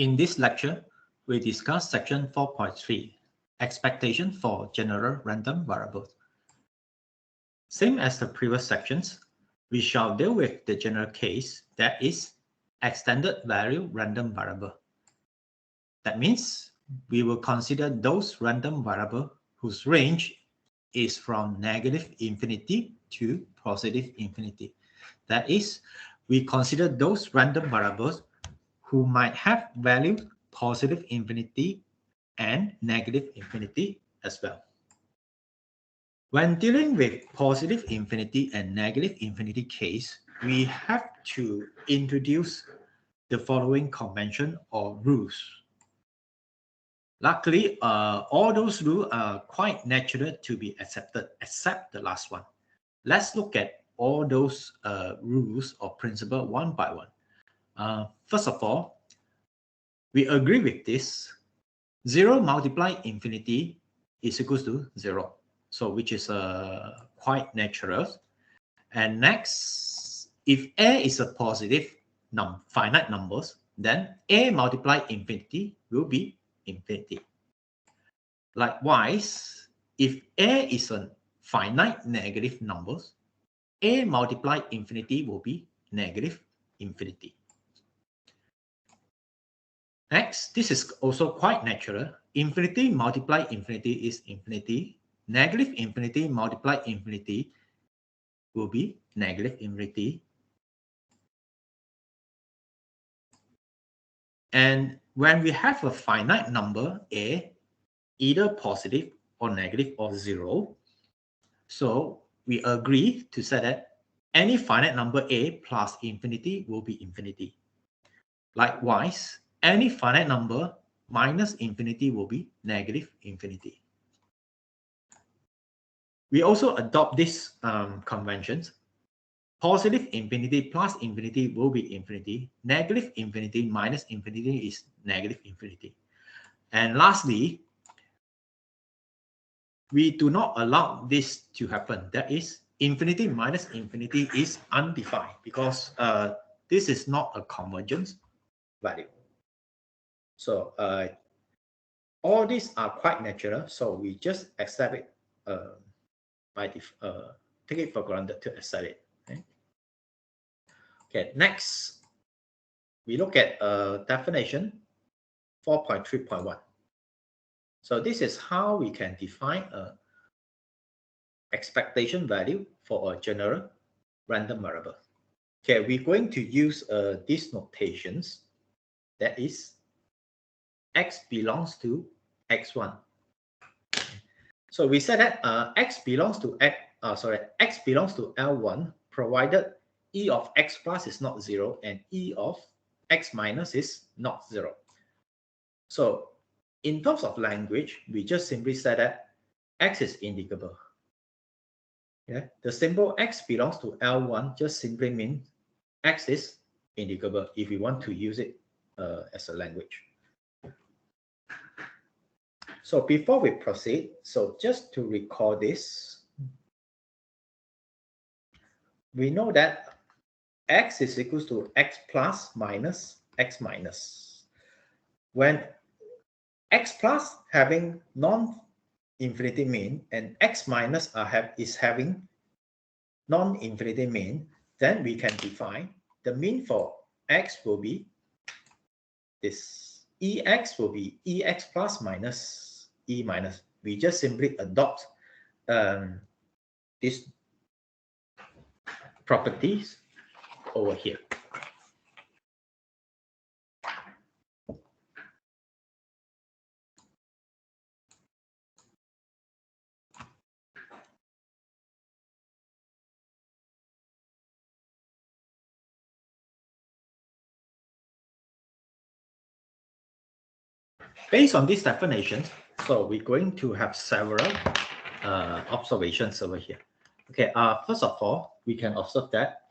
In this lecture, we discuss section 4.3, expectation for general random variables. Same as the previous sections, we shall deal with the general case, that is extended value random variable. That means we will consider those random variables whose range is from negative infinity to positive infinity. That is, we consider those random variables who might have value positive infinity and negative infinity as well. When dealing with positive infinity and negative infinity case, we have to introduce the following convention or rules. Luckily, all those rules are quite natural to be accepted, except the last one. Let's look at all those rules or principles one by one. First of all, we agree with this. 0 multiplied infinity is equals to 0. So which is quite natural. And next, if A is a positive finite numbers, then A multiplied infinity will be infinity. Likewise, if A is a finite negative numbers, A multiplied infinity will be negative infinity. Next, this is also quite natural. Infinity multiplied infinity is infinity. Negative infinity multiplied infinity will be negative infinity. And when we have a finite number A, either positive or negative or 0, so we agree to say that any finite number A plus infinity will be infinity. Likewise, any finite number minus infinity will be negative infinity. We also adopt these conventions. Positive infinity plus infinity will be infinity. Negative infinity minus infinity is negative infinity. And lastly, we do not allow this to happen. That is, infinity minus infinity is undefined because this is not a convergence value. So all these are quite natural. So we just accept it take it for granted to accept it. Okay, next, we look at definition 4.3.1. So this is how we can define a expectation value for a general random variable. Okay, we're going to use these notations. That is, x belongs to x1. So we said that x belongs to L1 provided e of x plus is not 0 and e of x minus is not 0. So in terms of language, we just simply said that x is integrable. Yeah, the symbol x belongs to L1 just simply means x is integrable if we want to use it as a language. So before we proceed, so just to recall this, we know that x is equals to x plus minus x minus. When x plus having non-infinity mean and x minus is having non-infinity mean, then we can define the mean for x will be this. Ex will be ex plus minus e minus. We just simply adopt these properties over here. Based on these definitions, so we're going to have several observations over here. Okay, first of all, we can observe that,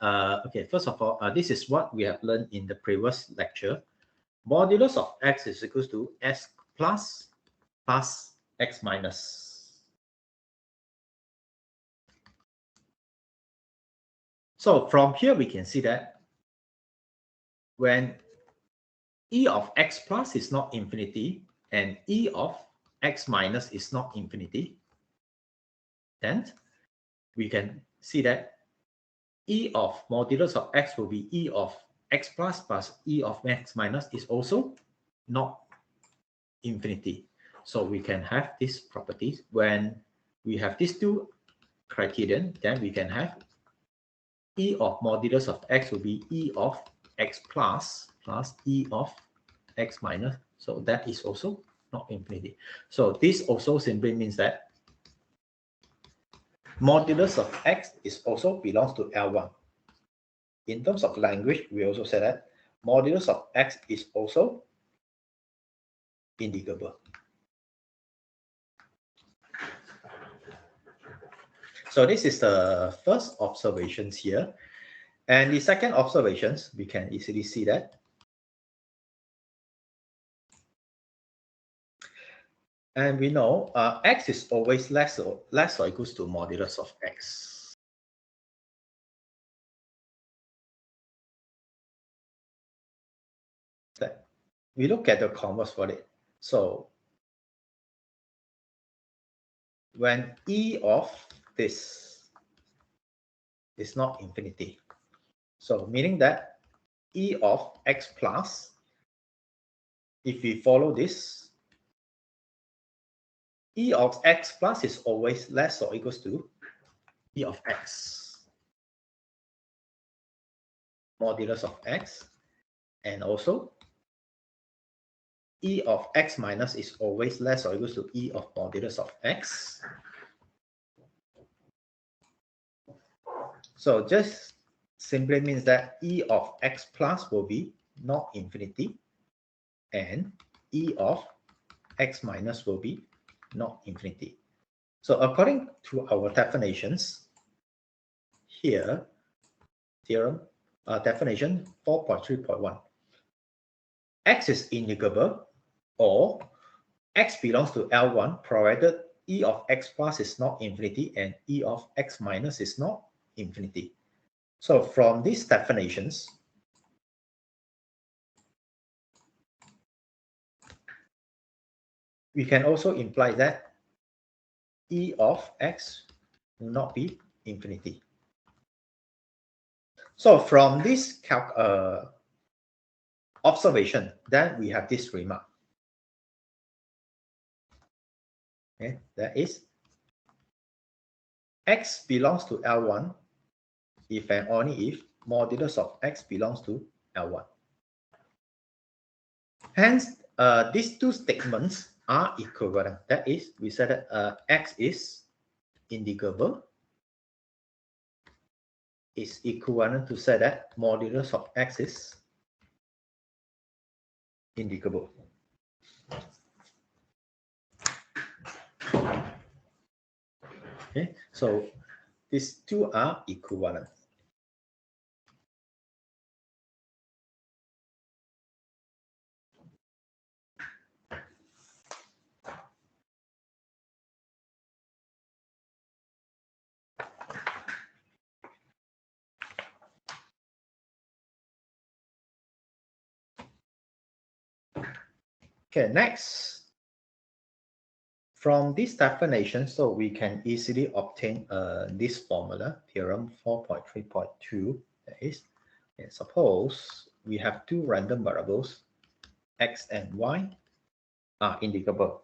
first of all, this is what we have learned in the previous lecture. Modulus of x is equals to x plus x minus. So from here, we can see that when E of x plus is not infinity and E of x minus is not infinity, then we can see that E of modulus of x will be E of x plus E of x minus is also not infinity. So we can have these properties. When we have these two criterion, then we can have E of modulus of x will be E of x plus E of x minus. So that is also not infinity. So this also simply means that modulus of x is also belongs to L1. In terms of language, we also say that modulus of x is also integrable. So this is the first observations here. And the second observations, we can easily see that and we know x is always less or equals to modulus of x. That we look at the converse for it. So when E of this is not infinity, so meaning that E of x plus, if we follow this, E of x plus is always less or equals to E of x, modulus of x, and also E of x minus is always less or equals to E of modulus of x. So just simply means that E of x plus will be not infinity and E of x minus will be not infinity. So according to our definitions here, theorem definition 4.3.1, x is integrable or x belongs to L1 provided E of x plus is not infinity and E of x minus is not infinity. So from these definitions, we can also imply that E of x will not be infinity. So from this observation, then we have this remark. Okay, that is x belongs to L1 if and only if modulus of x belongs to L1. Hence, these two statements are equivalent. That is, we said that x is integrable is equivalent to say that modulus of x is integrable. Okay, so these two are equivalent. Okay, next. From this definition, so we can easily obtain this formula, theorem 4.3.2. That is, suppose we have two random variables, x and y, are integrable.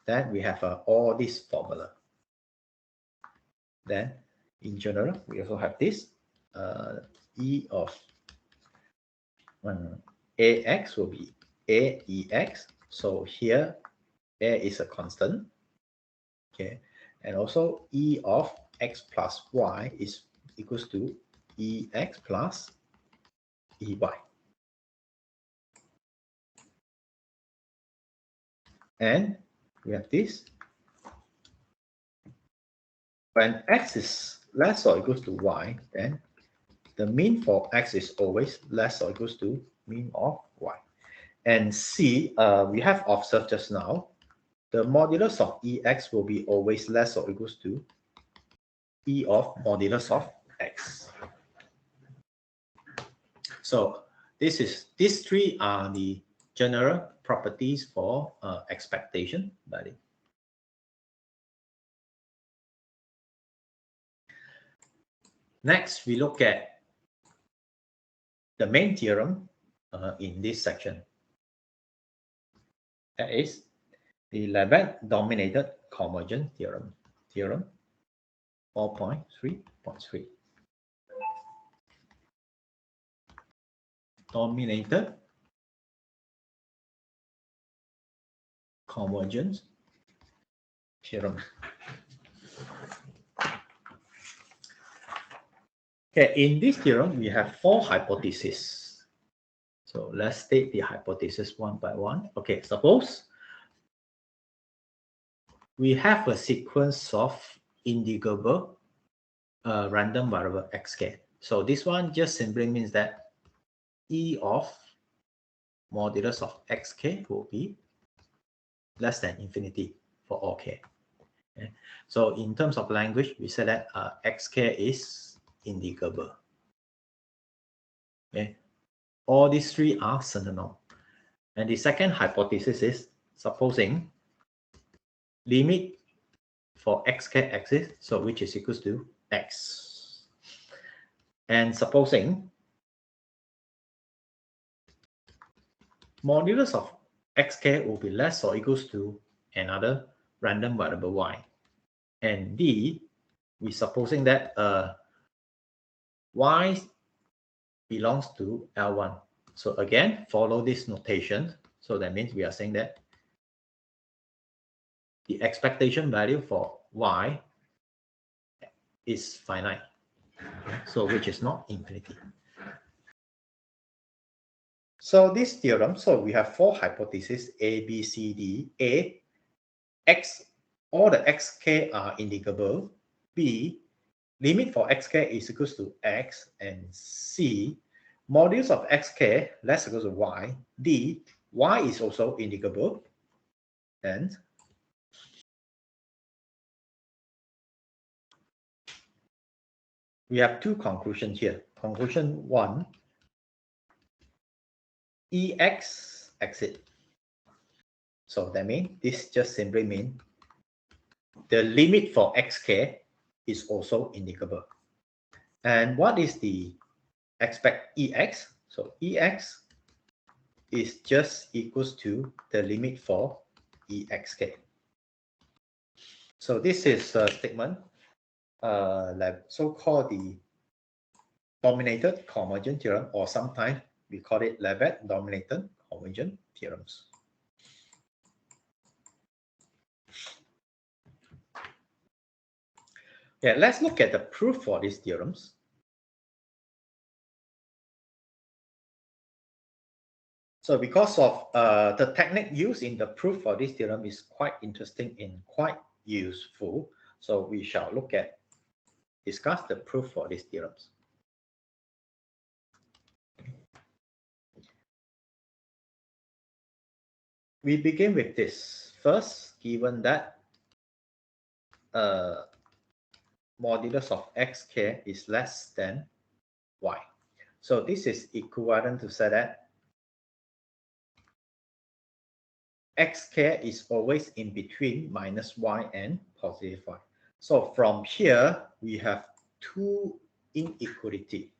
Then we have all this formula. Then, in general, we also have this E of ax will be aex. So here, a is a constant. Okay, and also E of x plus y is equals to ex plus ey. And we have this. When x is less or equals to y, then the mean for x is always less or equals to mean of y. And C, we have observed just now, the modulus of ex will be always less or equals to E of modulus of x. So these three are the general properties for expectation value. Next, we look at the main theorem in this section. That is the Leibniz-dominated convergence theorem. Theorem 4.3.3. Dominated convergence theorem. Okay, in this theorem, we have 4 hypotheses. So let's state the hypothesis one by one. Okay, suppose we have a sequence of integrable random variable xk. So this one just simply means that E of modulus of xk will be less than infinity for all k. Okay. So in terms of language, we say that xk is integrable. Okay. All these three are synonym. And the second hypothesis is supposing limit for xk exists, so which is equals to x. And supposing modulus of xk will be less or equals to another random variable y. And D, we're supposing that y belongs to L1. So again, follow this notation. So that means we are saying that the expectation value for y is finite, so which is not infinity. So this theorem, so we have 4 hypotheses, A, B, C, D. A, x, all the xk are integrable. B, limit for xk is equals to x. And C, modulus of xk less equals to y. D, y is also integrable. And we have 2 conclusions here. Conclusion 1, Ex exit. So that means this just simply means the limit for xk is also integrable. And what is the expect Ex? So Ex is just equals to the limit for Exk. So this is a statement so-called the dominated convergence theorem, or sometimes we call it Leibniz-dominated convergence theorems. Yeah, let's look at the proof for these theorems. So because of the technique used in the proof for this theorem is quite interesting and quite useful, so we shall discuss the proof for these theorems. We begin with this. First, given that modulus of xk is less than y. So this is equivalent to say that xk is always in between minus y and positive y. So from here, we have 2 inequality.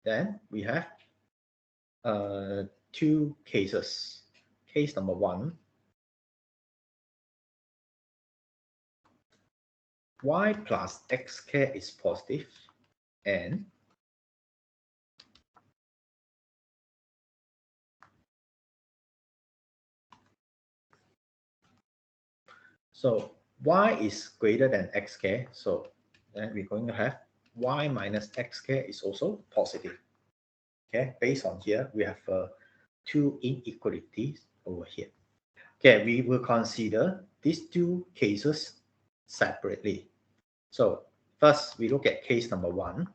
Then we have 2 cases. Case number 1, y plus xk is positive, and so y is greater than xk, so then we're going to have y minus xk is also positive. Okay, based on here, we have 2 inequalities over here. Okay, we will consider these 2 cases separately. So first, we look at case number 1.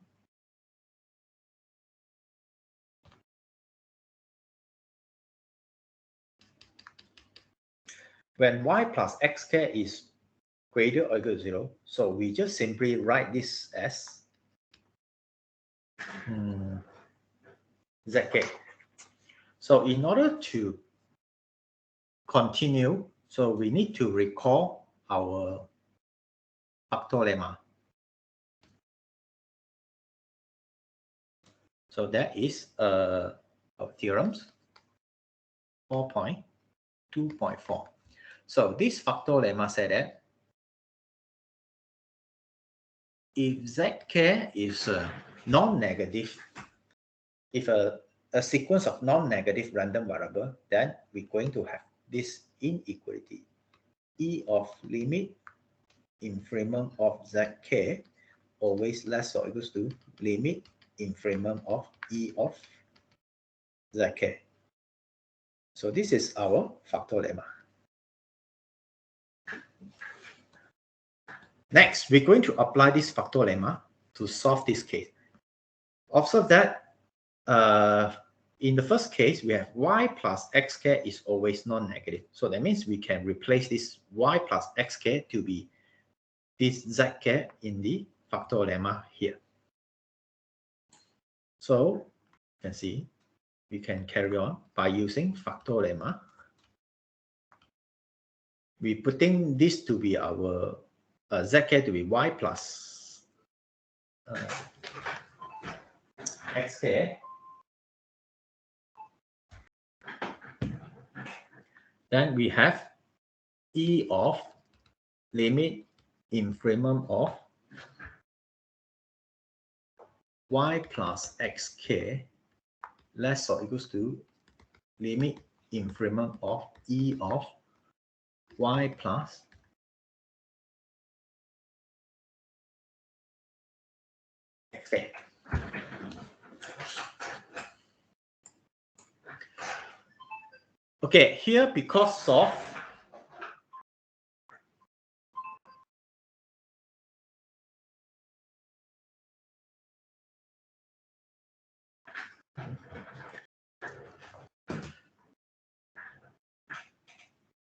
When y plus xk is greater or equal to 0, so we just simply write this as zk. So in order to continue, so we need to recall our factor lemma. So that is our theorems 4.2.4. So this factor lemma said that if zk is non-negative, if a sequence of non-negative random variable, then we're going to have this inequality E of limit infimum of zk always less or equals to limit infimum of E of zk. So this is our factor lemma. Next, we're going to apply this factor lemma to solve this case. Observe that in the first case, we have y plus xk is always non-negative. So that means we can replace this y plus xk to be this zk in the factor lemma here. So you can see we can carry on by using factor lemma. We're putting this to be our zk to be y plus xk. Then we have E of limit infimum of y plus xk less or equals to limit infimum of E of y plus xk. Okay, here because of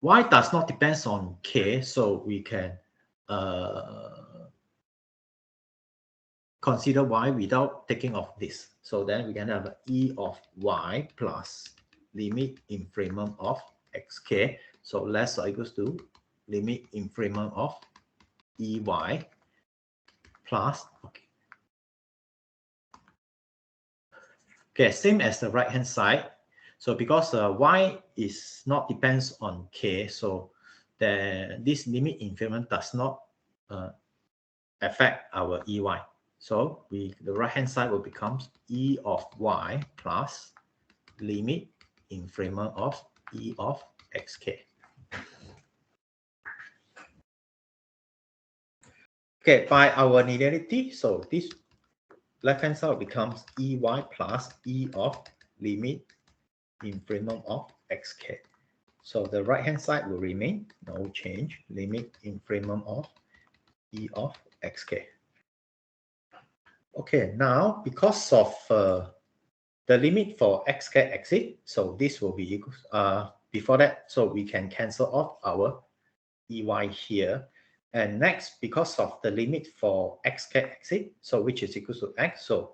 y does not depend on k, so we can consider y without taking off this. So then we can have E of y plus limit infimum of xk. So less or equals to limit infimum of ey plus, okay, same as the right hand side. So because y is not depends on k, so this limit infimum does not affect our ey. So the right hand side will become E of y plus limit infimum of E of xk. Okay, by our linearity, so this left hand side becomes ey plus E of limit infimum of xk. So the right hand side will remain no change, limit infimum of E of xk. Okay, now because of the limit for xk exit, so this will be equal before that, so we can cancel off our ey here. And next, because of the limit for xk exit, so which is equal to x, so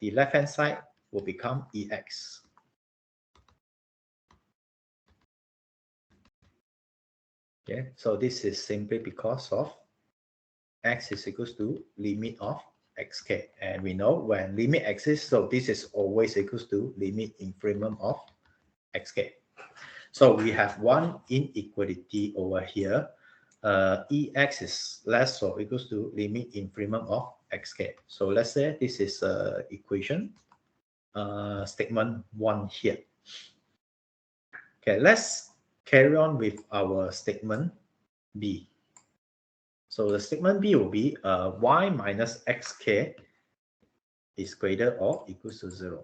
the left hand side will become ex. Okay, so this is simply because of x is equals to limit of xk, and we know when limit exists, so this is always equals to limit infimum of xk. So we have one inequality over here. Ex is less or equals to limit infimum of xk. So let's say this is equation statement 1 here. Okay, let's carry on with our statement B. So the statement B will be y minus xk is greater or equals to 0.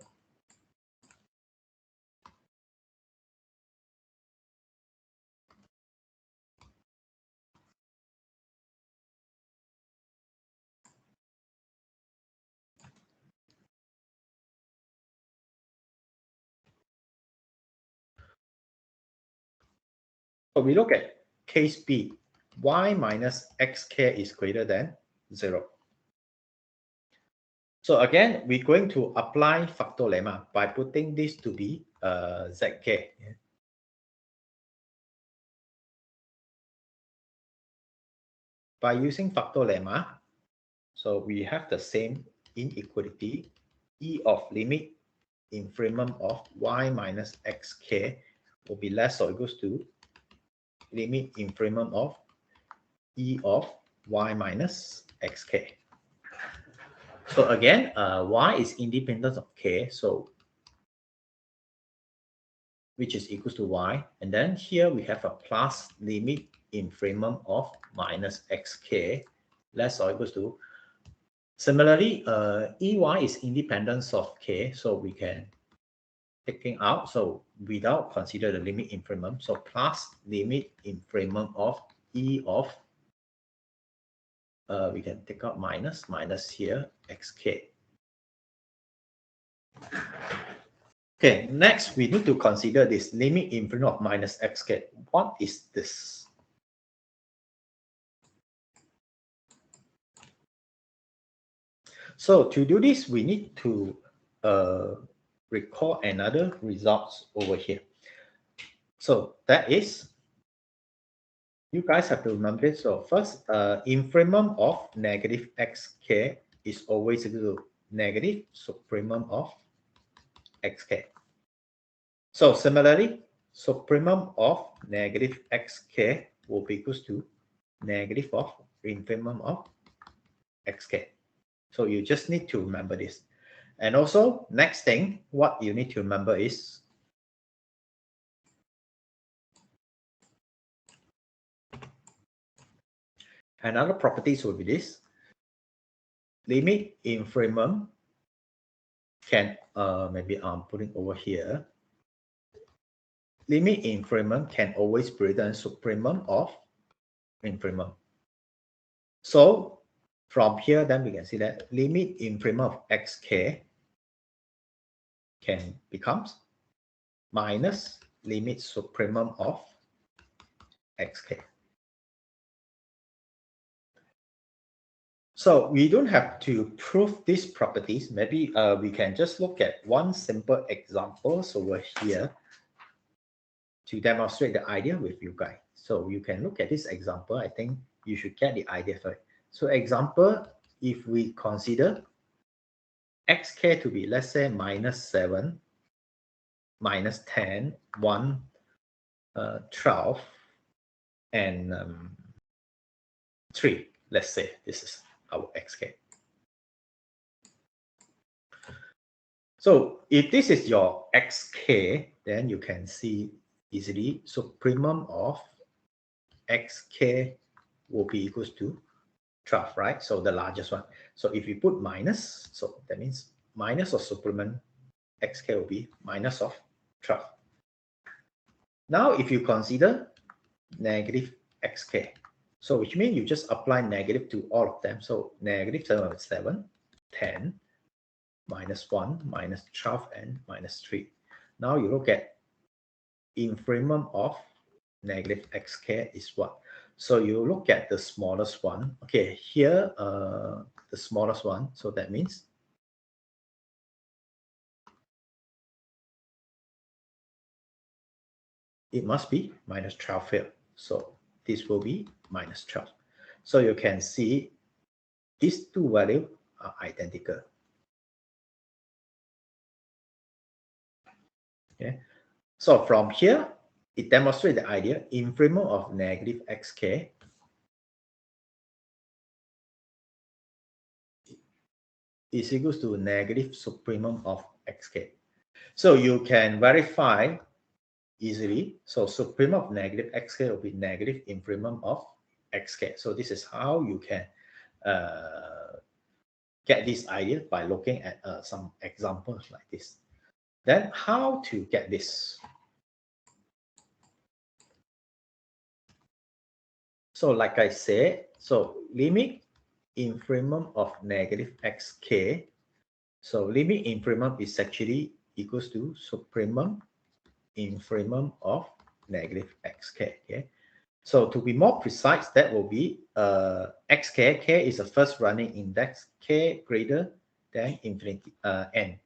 So we look at case B, y minus xk is greater than 0. So again, we're going to apply factor lemma by putting this to be zk. By using factor lemma, so we have the same inequality e of limit infimum of y minus xk will be less or equals to limit infimum of e of y minus xk. So again, y is independent of k, so which is equals to y, and then here we have a plus limit infimum of minus xk less or equals to. Similarly, ey is independent of k, so we can taking out, so without consider the limit infimum, so plus limit infimum of e of we can take out minus here xk. Okay, next we need to consider this limit infimum of minus xk. What is this? So to do this, we need to record another results over here. So that is, you guys have to remember it. So first, infimum of negative xk is always equal to negative supremum of xk. So similarly, supremum of negative xk will be equals to negative of infimum of xk. So you just need to remember this. And also, next thing, what you need to remember is another properties will be this. Limit infimum can, maybe I'm putting over here. Limit infimum can always be written supremum of infimum. So from here, then we can see that limit infimum of xk can becomes minus limit supremum of xk. So we don't have to prove these properties. Maybe we can just look at one simple example over here to demonstrate the idea with you guys. So you can look at this example. I think you should get the idea for it. So example, if we consider xk to be, let's say, minus 7, minus 10, 1, 12, and 3. Let's say this is our xk. So if this is your xk, then you can see easily supremum of xk will be equals to 12, right? So the largest one. So if you put minus, so that means minus of supremum xk will be minus of 12. Now if you consider negative xk, so which means you just apply negative to all of them. So negative 7, 10, minus 1, minus 12, and minus 3. Now you look at infimum of negative xk is what? So you look at the smallest one. Okay, here the smallest one. So that means it must be minus 12 here. So this will be minus 12. So you can see these two values are identical. Okay, so from here it demonstrates the idea infimum of negative xk is equals to negative supremum of xk. So you can verify easily. So supremum of negative xk will be negative infimum of xk. So this is how you can get this idea by looking at some examples like this. Then how to get this? So like I said, so limit infimum of negative xk. So limit infimum is actually equals to supremum infimum of negative xk. Okay. So to be more precise, that will be xk. K is the first running index. K greater then infinity, n.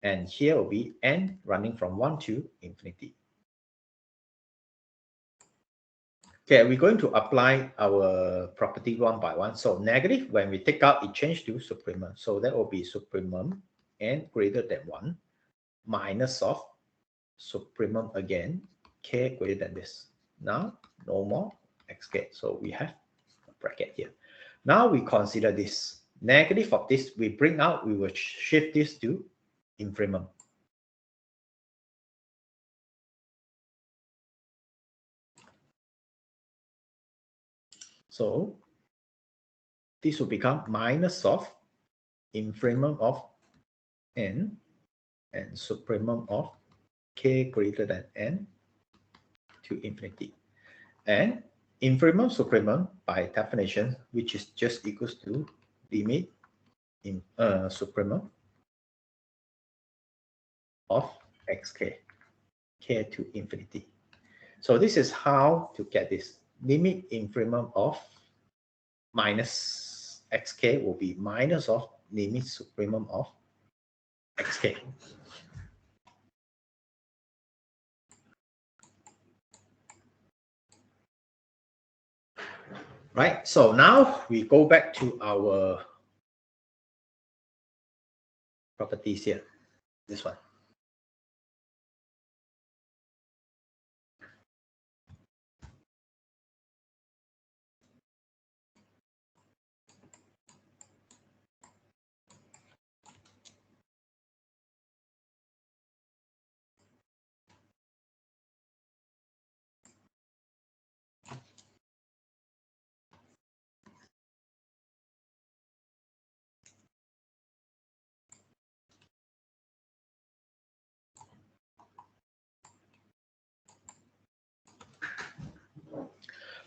And here will be n running from 1 to infinity. Okay, we're going to apply our property one by one. So negative, when we take out, it changed to supremum. So that will be supremum n greater than 1 minus of supremum again, k greater than this. Now, no more xk. So we have a bracket here. Now we consider this. Negative of this, we bring out, we will shift this to infimum. So this will become minus of infimum of n and supremum of k greater than n to infinity. And infimum supremum by definition, which is just equals to limit in supremum of xk, k to infinity. So this is how to get this. Limit infimum of minus xk will be minus of limit supremum of xk. Right, so now we go back to our properties here, this one.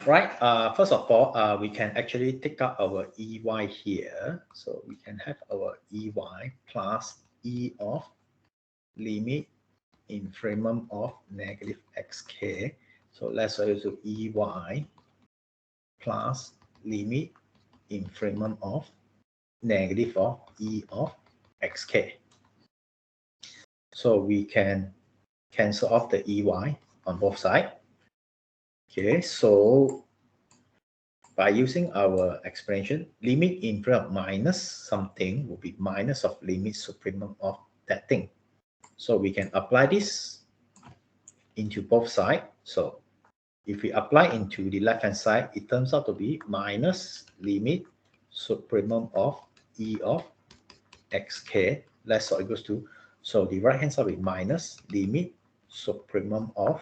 Right, first of all, we can actually take out our EY here. So we can have our EY plus E of limit infimum of negative xk. So let's go to EY plus limit infimum of negative of E of xk. So we can cancel off the EY on both sides. Okay, so by using our expression, limit infimum minus something will be minus of limit supremum of that thing. So we can apply this into both sides. So if we apply into the left-hand side, it turns out to be minus limit supremum of E of xk less or equals to. So the right-hand side will be minus limit supremum of,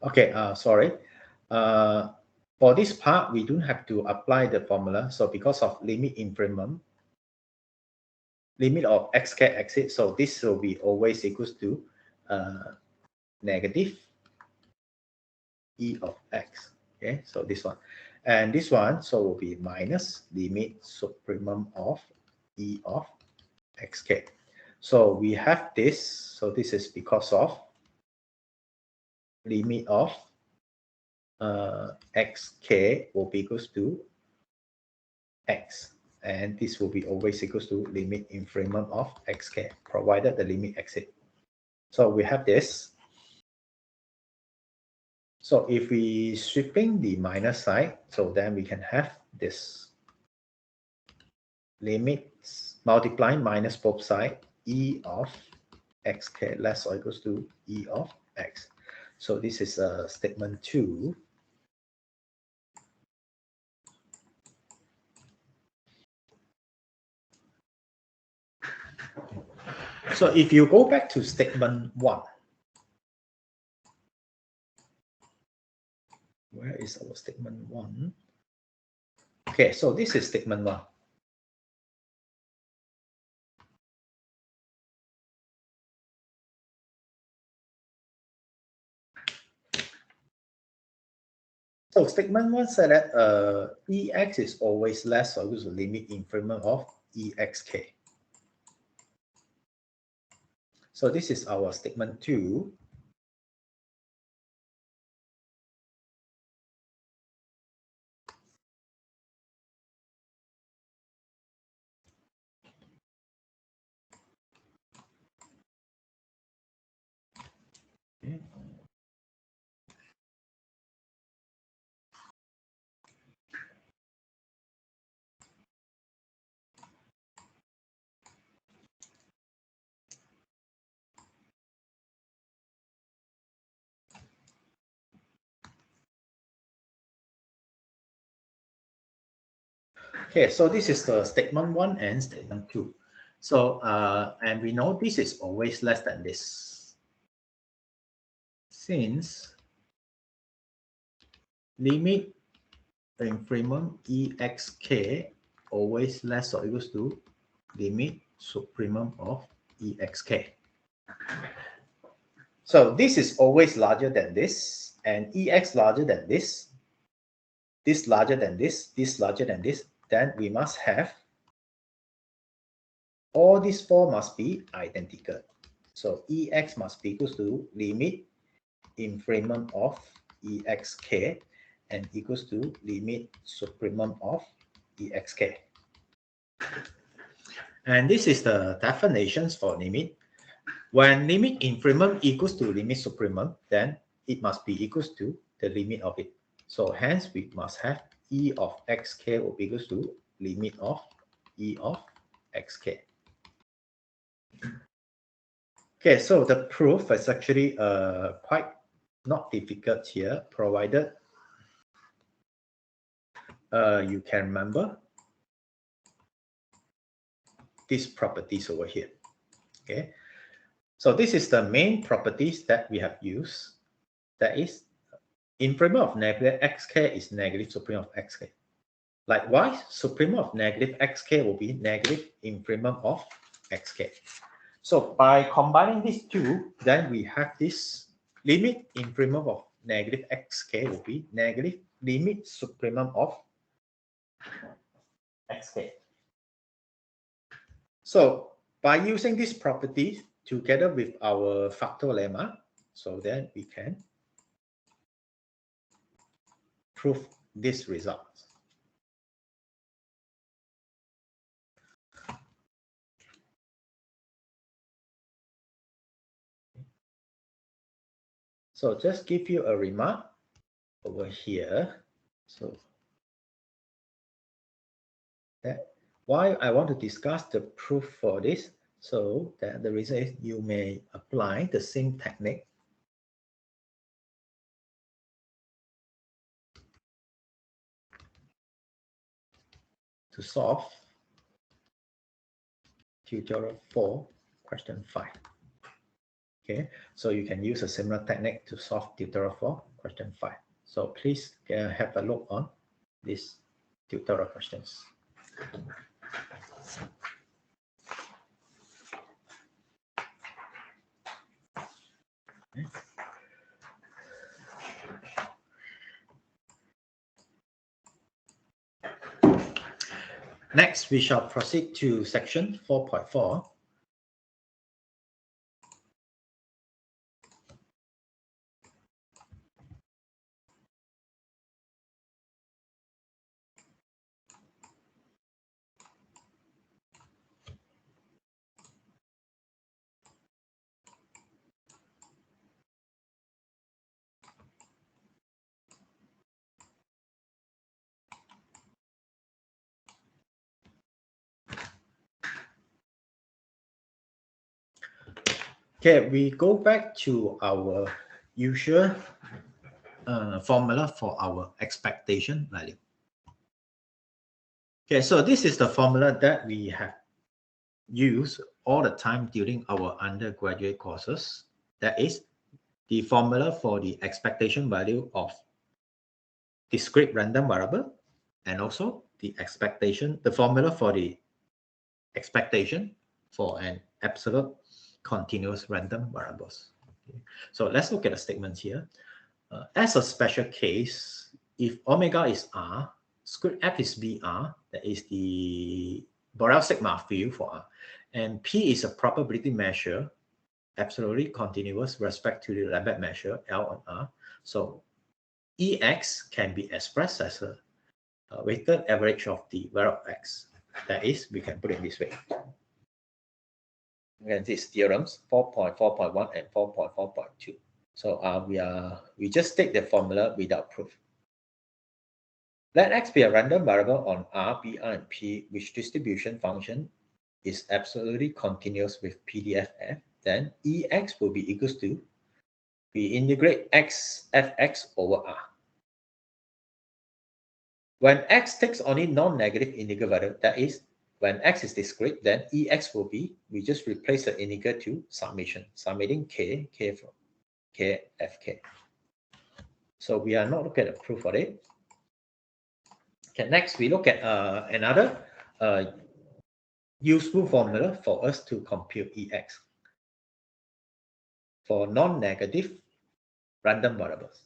okay, sorry. For this part, we don't have to apply the formula. So because of limit infimum, limit of xk exit, so this will be always equals to negative E of x. Okay, so this one. And this one, so will be minus limit supremum of E of xk. So we have this. So this is because of limit of xk will be equals to x. And this will be always equals to limit infimum of xk, provided the limit exit. So we have this. So if we sweeping the minus side, so then we can have this limits multiplying minus both sides, E of xk less or equals to E of x. So this is statement 2. So if you go back to statement 1, where is our statement 1? Okay, so this is statement 1. So statement 1 said that EX is always less or equal to limit increment of EXK. So this is our statement 2. Okay. Okay, so this is the statement 1 and statement 2. So, and we know this is always less than this. Since limit increment EXK always less or equals to limit supremum of EXK. So this is always larger than this, and EX larger than this larger than this larger than this, then we must have all these four must be identical. So EX must be equals to limit infimum of EXK and equals to limit supremum of EXK. And this is the definitions for limit. When limit infimum equals to limit supremum, then it must be equals to the limit of it. So hence we must have E of XK will be equals to limit of E of XK. Okay, so the proof is actually quite not difficult here, provided you can remember these properties over here. Okay, so this is the main properties that we have used. That is, infimum of negative xk is negative supremum of xk. Likewise, supremum of negative xk will be negative infimum of xk. So by combining these two, then we have this limit infimum of negative xk will be negative limit supremum of xk. So by using this property together with our factor lemma, so then we can prove this result. So just give you a remark over here. So that why I want to discuss the proof for this. So that the reason is you may apply the same technique to solve tutorial 4, question 5. Okay, so you can use a similar technique to solve tutorial 4, question 5. So please have a look on these tutorial questions. Okay. Next, we shall proceed to section 4.4. Okay, we go back to our usual formula for our expectation value. Okay, so this is the formula that we have used all the time during our undergraduate courses. That is the formula for the expectation value of discrete random variable, and also the formula for the expectation for an absolute continuous random variables. Okay. So let's look at the statements here. As a special case, if omega is R, square F is BR, that is the Borel sigma field for R, and P is a probability measure, absolutely continuous with respect to the Lambert measure L on R. So EX can be expressed as a weighted average of the value of X. That is, we can put it this way. And these theorems 4.4.1 and 4.4.2. So we just take the formula without proof. Let X be a random variable on R, BR, and P, which distribution function is absolutely continuous with PDFF. Then EX will be equals to, we integrate X Fx over R. When X takes only non-negative integer value, that is, when X is discrete, then EX will be, we just replace the integer to summation, summating K from K Fk. So we are not looking at the proof for it. Okay, next we look at another useful formula for us to compute EX for non-negative random variables.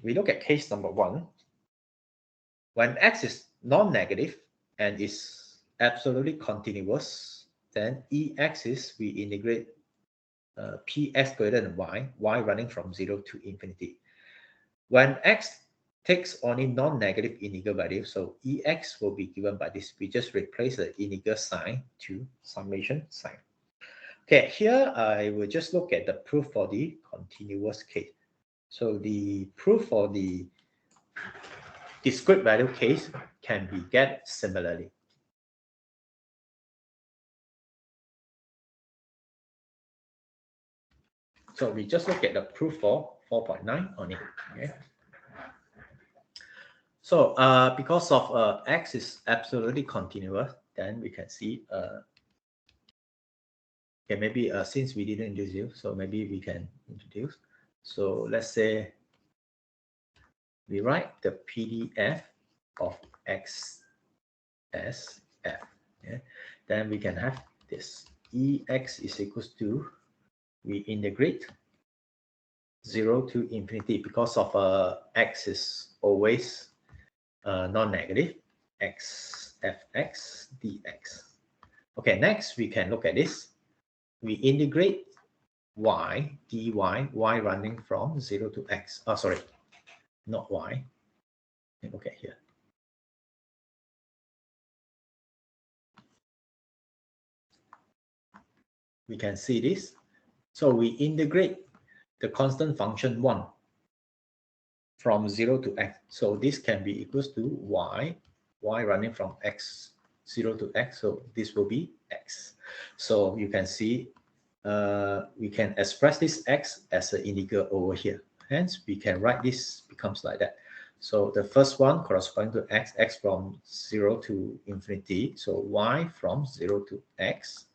We look at case number 1. When X is non-negative and is absolutely continuous, then EX is, we integrate Px greater than y running from 0 to infinity. When X takes only non-negative integer value, so EX will be given by this. We just replace the integer sign to summation sign. Okay, here I will just look at the proof for the continuous case. So the proof for the discrete value case can be get similarly. So we just look at the proof for 4.9 on it. Okay. So because of X is absolutely continuous, then we can see okay, maybe since we didn't introduce, so maybe we can introduce. So let's say we write the PDF of X as F. Okay? Then we can have this EX is equals to, we integrate 0 to infinity because of X is always non-negative, X Fx dx. Okay, next we can look at this. We integrate y dy, y running from 0 to x. Oh, sorry, not y. Look at here. We can see this. So we integrate the constant function 1 from 0 to x. So this can be equals to y running from x 0 to x. So this will be x. So you can see we can express this x as an integer over here. Hence, we can write this becomes like that. So the first one corresponding to x from 0 to infinity. So y from 0 to x.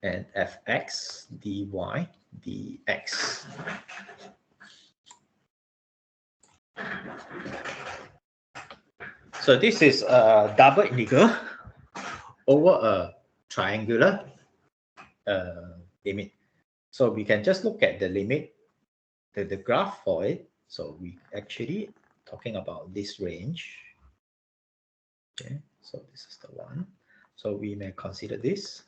And fx dy dx. So this is a double integral over a triangular limit. So we can just look at the limit, the graph for it. So we actually talking about this range. Okay, so this is the one. So we may consider this.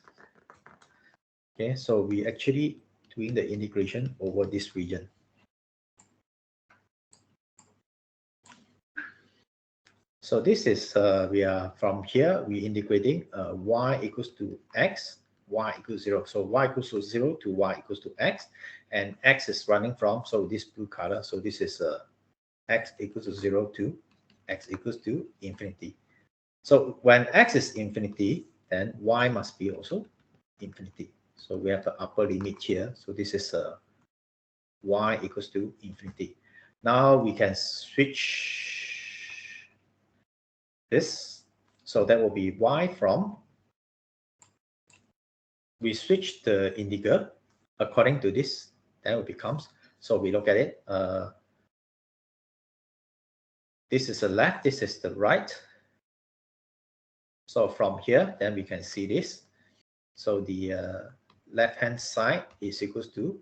Okay, so we actually doing the integration over this region. So this is we are from here we integrating y equals to x, y equals 0. So y equals to 0 to y equals to x, and x is running from, so this blue color. So this is x equals to 0 to x equals to infinity. So when x is infinity, then y must be also infinity. So we have the upper limit here. So this is y equals to infinity. Now we can switch this. So that will be y from, we switch the integer according to this, then it becomes, so we look at it. This is the left, this is the right. So from here, then we can see this. So the left-hand side is equals to,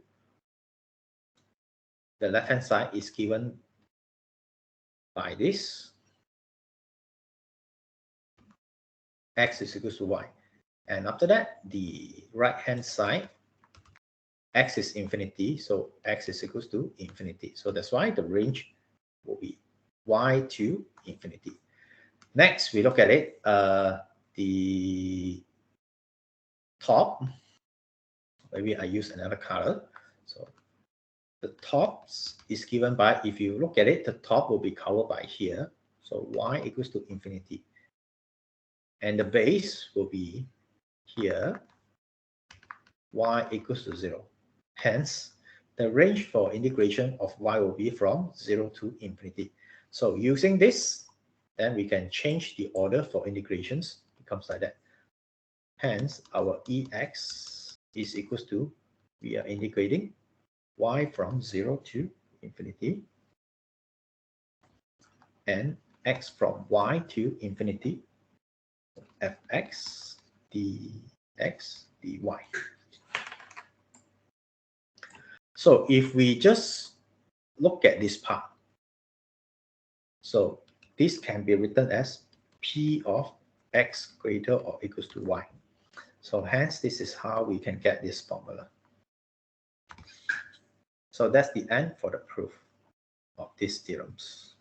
the left-hand side is given by this, x is equal to y. And after that, the right-hand side, x is infinity, so x is equal to infinity. So that's why the range will be y to infinity. Next, we look at it, the top, maybe I use another color. So the top is given by, if you look at it, the top will be covered by here. So y equals to infinity. And the base will be here, y equals to 0. Hence, the range for integration of y will be from 0 to infinity. So using this, then we can change the order for integrations. It becomes like that. Hence, our ex is equals to, we are integrating y from 0 to infinity, and x from y to infinity, fx dx dy. So if we just look at this part, so this can be written as p of x greater or equals to y. So hence, this is how we can get this formula. So that's the end for the proof of these theorems.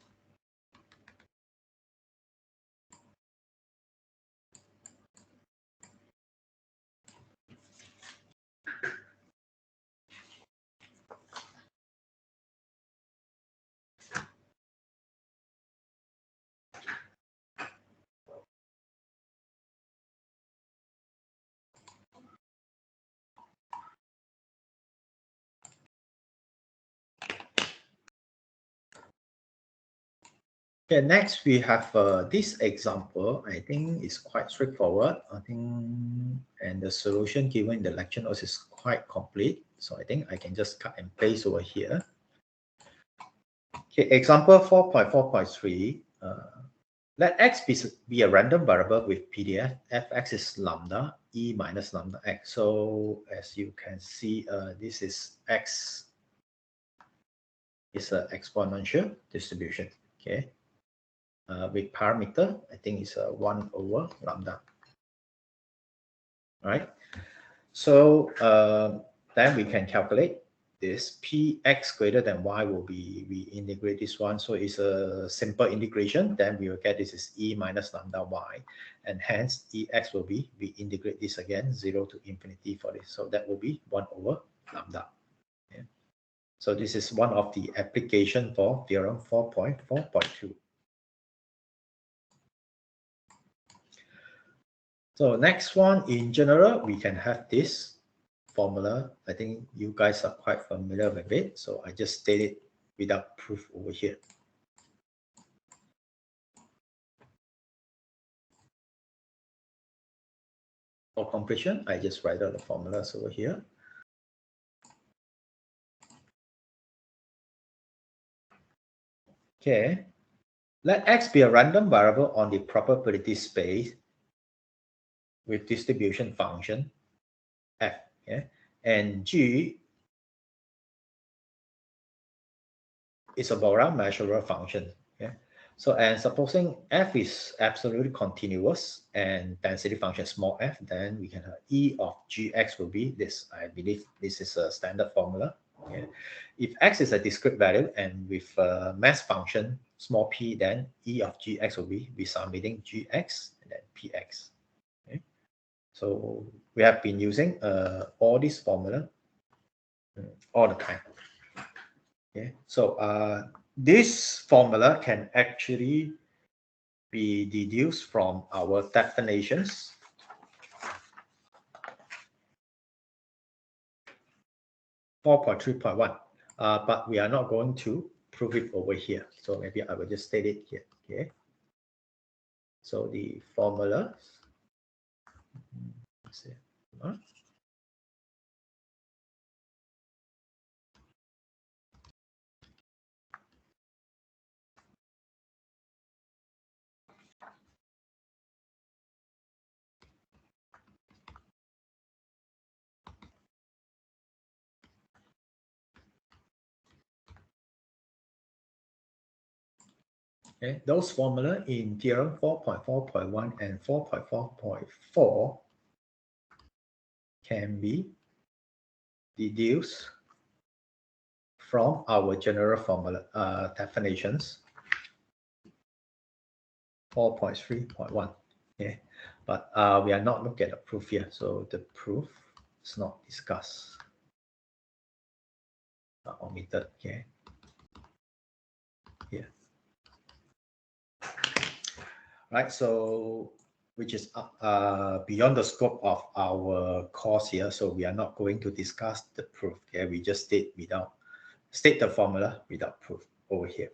Okay, next we have this example. I think it's quite straightforward. I think, and the solution given in the lecture notes is quite complete. So I think I can just cut and paste over here. Okay, example 4.4.3. Let x be a random variable with PDF. Fx is lambda e minus lambda x. So as you can see, this is x is an exponential distribution. Okay. With parameter, I think it's 1 over lambda. All right. So then we can calculate this px greater than y will be, we integrate this one. So it's a simple integration. Then we will get this is e minus lambda y. And hence ex will be, we integrate this again, 0 to infinity for this. So that will be 1 over lambda. Yeah. So this is one of the application for theorem 4.4.2. So next one, in general, we can have this formula. I think you guys are quite familiar with it. So I just state it without proof over here. For completion, I just write out the formulas over here. Okay. Let x be a random variable on the probability space with distribution function f. Okay? And G is a Borel measurable function. Okay? So, and supposing f is absolutely continuous and density function small f, then we can have E of gx will be this. I believe this is a standard formula. Okay? If x is a discrete value and with mass function small p, then E of gx will be we submitting gx and then px. Okay? So we have been using all this formula all the time. Okay? So this formula can actually be deduced from our definitions. But we are not going to prove it over here. So maybe I will just state it here. Okay. So the formula. Let's see. Okay, those formula in theorem 4.4.1 and 4.4.4 can be deduced from our general formula definitions 4.3.1. Okay, but we are not looking at the proof here, so the proof is not discussed. Omitted. Okay, here. Right, so which is beyond the scope of our course here, so we are not going to discuss the proof. Okay, we just state the formula without proof over here.